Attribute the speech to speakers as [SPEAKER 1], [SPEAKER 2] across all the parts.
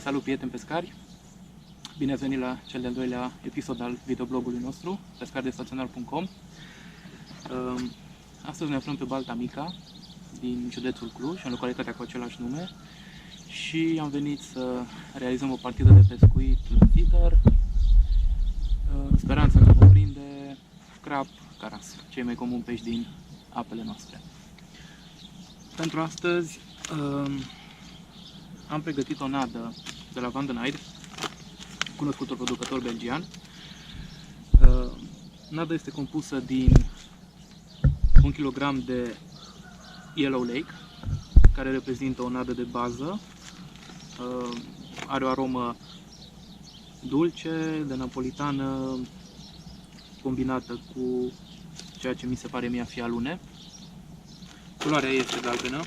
[SPEAKER 1] Salut, prieteni pescari! Bine ați venit la cel de-al doilea episod al videoblogului nostru, pescardestaționar.com. Astăzi ne aflăm pe Balta Mica, din județul Cluj, în localitatea cu același nume, și am venit să realizăm o partidă de pescuit la feeder, în speranța că vom prinde crab, caras, cei mai comuni pești din apele noastre. Pentru astăzi am pregătit o nadă de la Van den Eyde, cunoscutul producător belgian. Nada este compusă din 1 kg de Yellow Lake, care reprezintă o nadă de bază. Are o aromă dulce, de napolitană, combinată cu ceea ce mi se pare mie a fi alune. Culoarea este galbenă.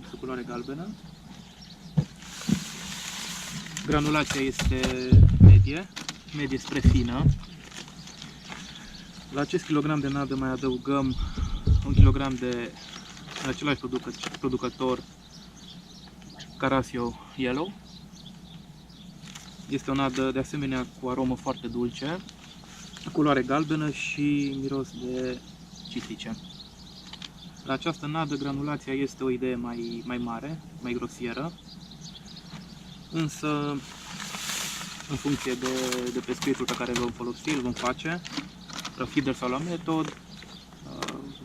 [SPEAKER 1] Este culoare galbenă. Granulația este medie spre fină. La acest kilogram de nadă mai adăugăm 1 kg de același producător Carasio Yellow. Este o nadă de asemenea cu aromă foarte dulce, culoare galbenă și miros de citrice. La această nadă granulația este o idee mai mare, mai grosieră, însă în funcție de pescuitul pe care îl vom folosi, îl vom face, la feeder sau la metod,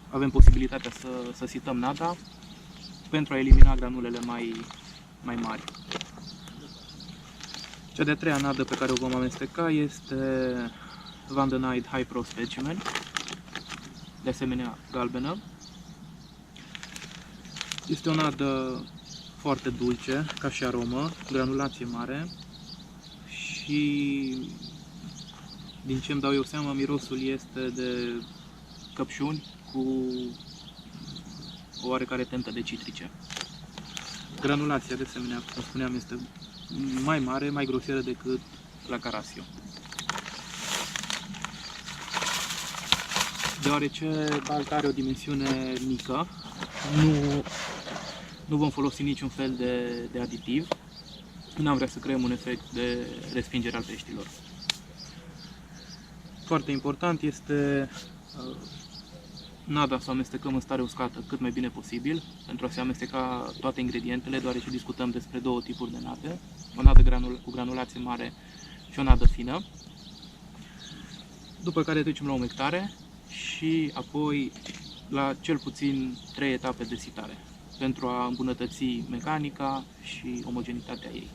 [SPEAKER 1] avem posibilitatea să sităm nada pentru a elimina granulele mai mari. Cea de-a treia nadă pe care o vom amesteca este Van den Eyde High Pro Specimen, de asemenea galbenă. Este o nadă foarte dulce, ca și aromă, granulație mare și, din ce îmi dau eu seama, mirosul este de căpșuni cu o oarecare tentă de citrice. Granulația, de asemenea, cum spuneam, este mai mare, mai grosieră decât la Carasio. Deoarece Balta are o dimensiune mică, nu vom folosi niciun fel de aditiv. Nu am vrea să creăm un efect de respingere al peștilor. Foarte important este nada să o amestecăm în stare uscată cât mai bine posibil, pentru a se amesteca toate ingredientele, deoarece discutăm despre două tipuri de nade, o nadă cu granulație mare și o nadă fină. După care trecem la umectare și apoi la cel puțin 3 etape de sitare, pentru a îmbunătăți mecanica și omogenitatea ei.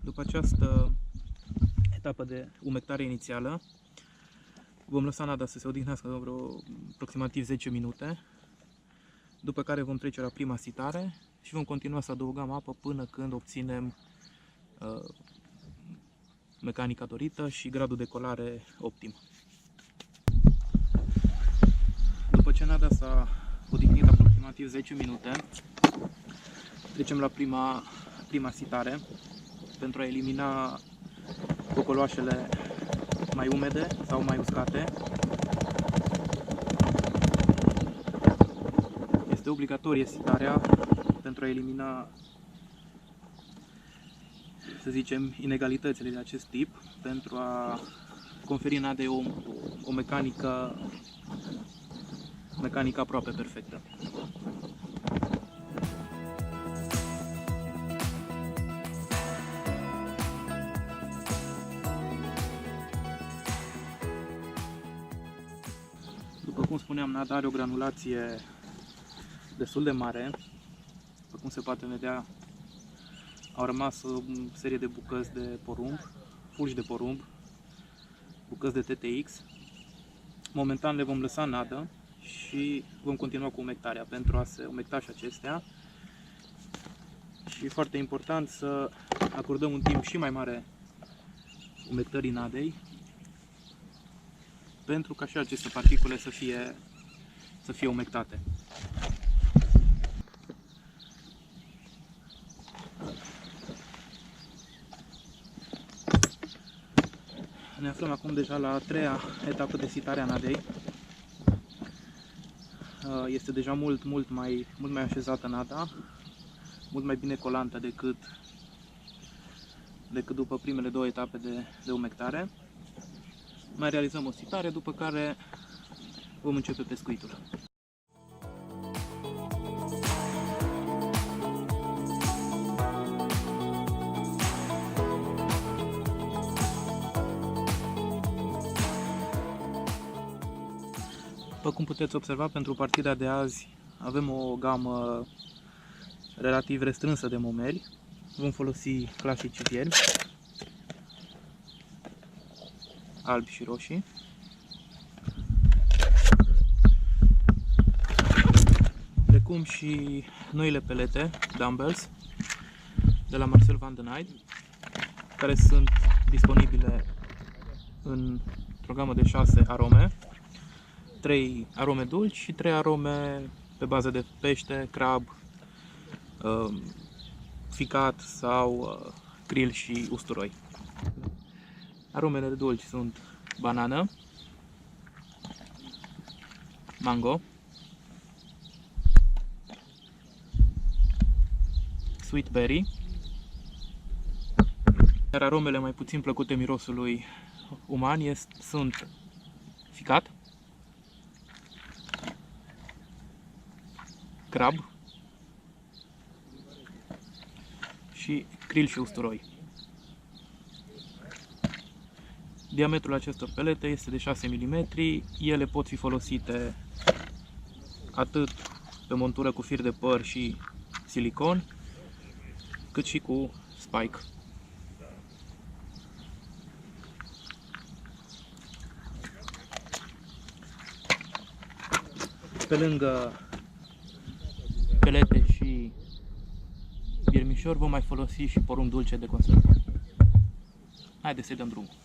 [SPEAKER 1] După această etapă de umectare inițială, vom lăsa nada să se odihnească vreo aproximativ 10 minute, după care vom trece la prima sitare și vom continua să adăugăm apă până când obținem mecanica dorită și gradul de colare optim. După ce nada s-a odihnit aproximativ 10 minute, trecem la prima sitare, pentru a elimina cocoloașele mai umede sau mai uscate. Este obligatorie sitarea pentru a elimina, să zicem, inegalitățile de acest tip, pentru a conferi nadei o mecanică aproape perfectă. După cum spuneam, nada are o granulație destul de mare. După cum se poate vedea, au rămas o serie de bucăți de porumb, fulgi de porumb, bucăți de TTX. Momentan le vom lăsa nadă și vom continua cu umectarea pentru a se umecta și acestea. Și e foarte important să acordăm un timp și mai mare umectării nadei, pentru ca și aceste particule să fie umectate. Ne aflăm acum deja la a treia etapă de sitare a nadei. Este deja mult mai așezată nada, mult mai bine colantă decât după primele două etape de umectare. Mai realizăm o sitare, după care vom începe pescuitul. După cum puteți observa, pentru partida de azi avem o gamă relativ restrânsă de momeli. Vom folosi clasici viermi, albi și roșii. Precum și noile pelete, dumbbells, de la Marcel van den Eyde, care sunt disponibile într-o gamă de 6 arome. 3 arome dulci și 3 arome pe bază de pește, crab, ficat sau krill și usturoi. Aromele dulci sunt banană, mango, sweet berry, iar aromele mai puțin plăcute mirosului uman sunt ficat, crab și krill și usturoi. Diametrul acestor pelete este de 6 mm. Ele pot fi folosite atât pe montură cu fir de păr și silicon, cât și cu spike. Pe lângă pelete și viermișori vom mai folosi și porumb dulce de conservă. Haideți să-i dăm drumul.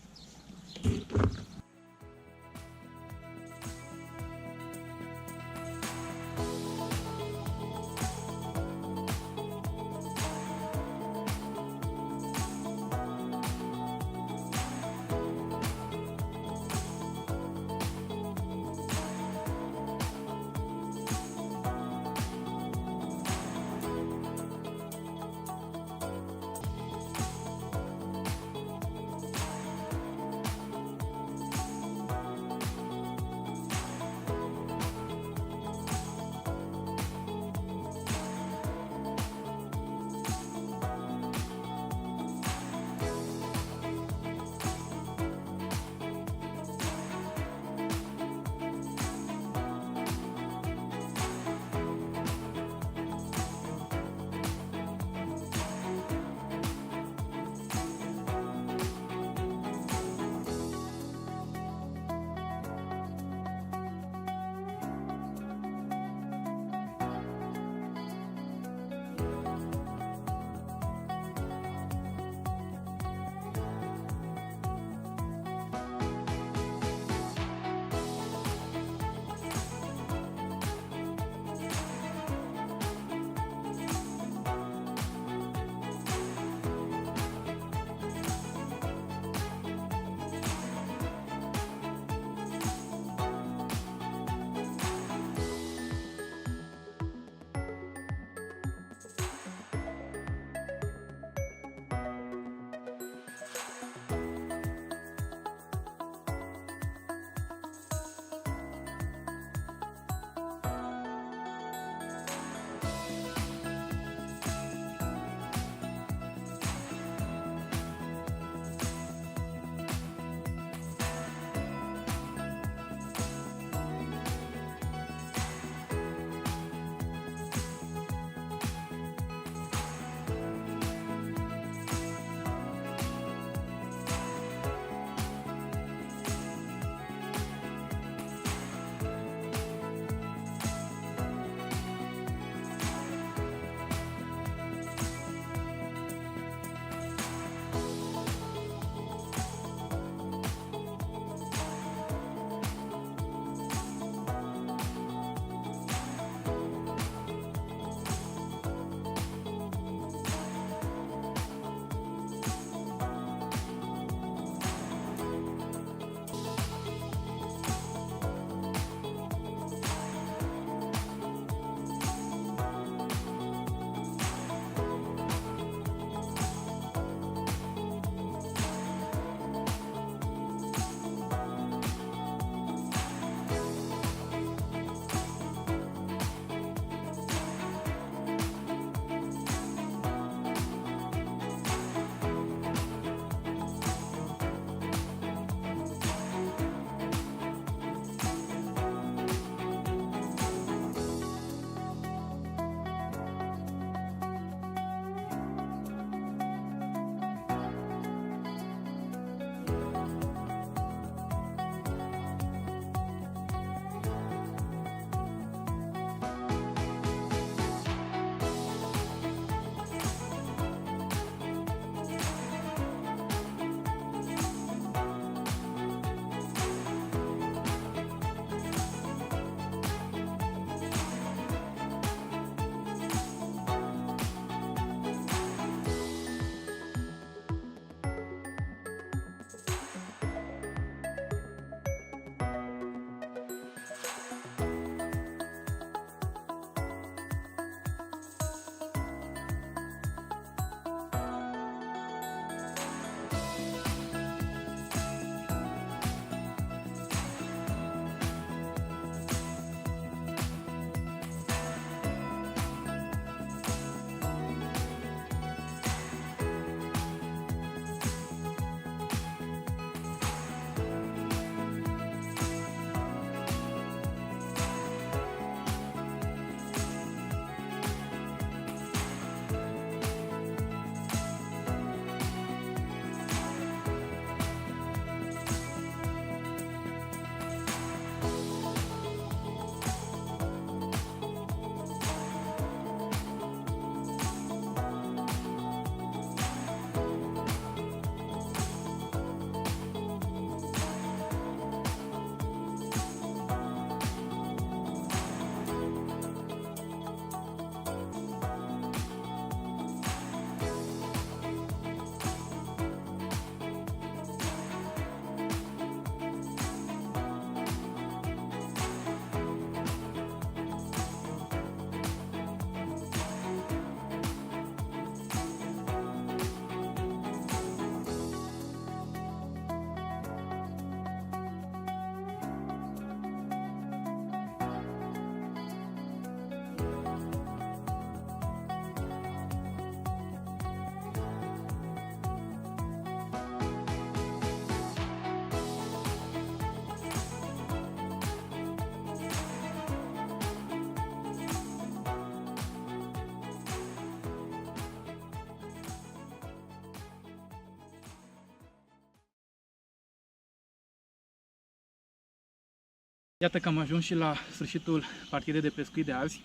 [SPEAKER 1] Iată că am ajuns și la sfârșitul partidei de pescuit de azi.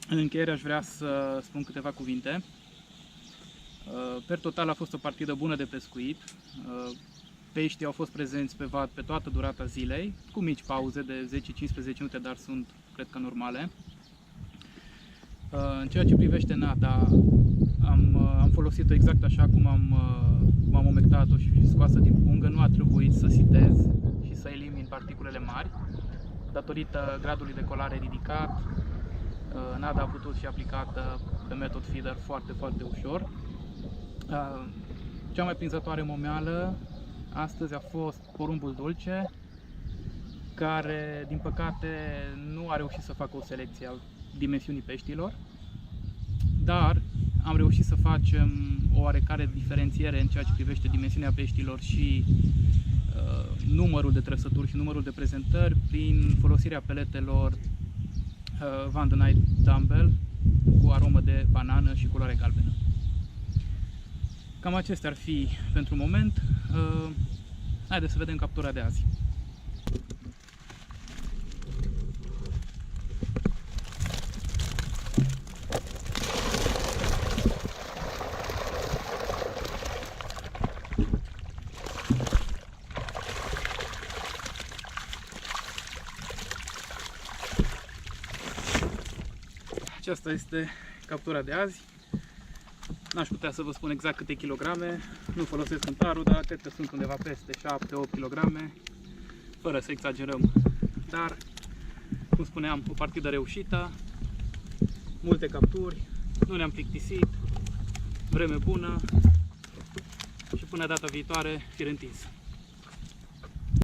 [SPEAKER 1] În încheiere aș vrea să spun câteva cuvinte. Per total a fost o partidă bună de pescuit. Peștii au fost prezenți pe vad pe toată durata zilei, cu mici pauze de 10-15 minute, dar sunt, cred că, normale. În ceea ce privește nada, am folosit-o exact așa cum am omectat-o și scoasă din pungă. Nu a trebuit să sitez și să elimin particulele mari. Datorită gradului de colare ridicat, nada a putut fi aplicată pe metod feeder foarte, foarte ușor. Cea mai prinzătoare momeală astăzi a fost porumbul dulce, care, din păcate, nu a reușit să facă o selecție a dimensiunii peștilor, dar am reușit să facem o oarecare diferențiere în ceea ce privește dimensiunea peștilor și numărul de trăsături și numărul de prezentări prin folosirea peletelor Van de Night Dumbbell cu aromă de banană și culoare galbenă. Cam acestea ar fi pentru moment. Haideți să vedem captura de azi. Aceasta este captura de azi. N-aș putea să vă spun exact câte kilograme, nu folosesc cântarul, dar cred că sunt undeva peste 7-8 kg, fără să exagerăm. Dar, cum spuneam, o partidă reușită, multe capturi, nu ne-am plictisit, vreme bună și până data viitoare, fir întins.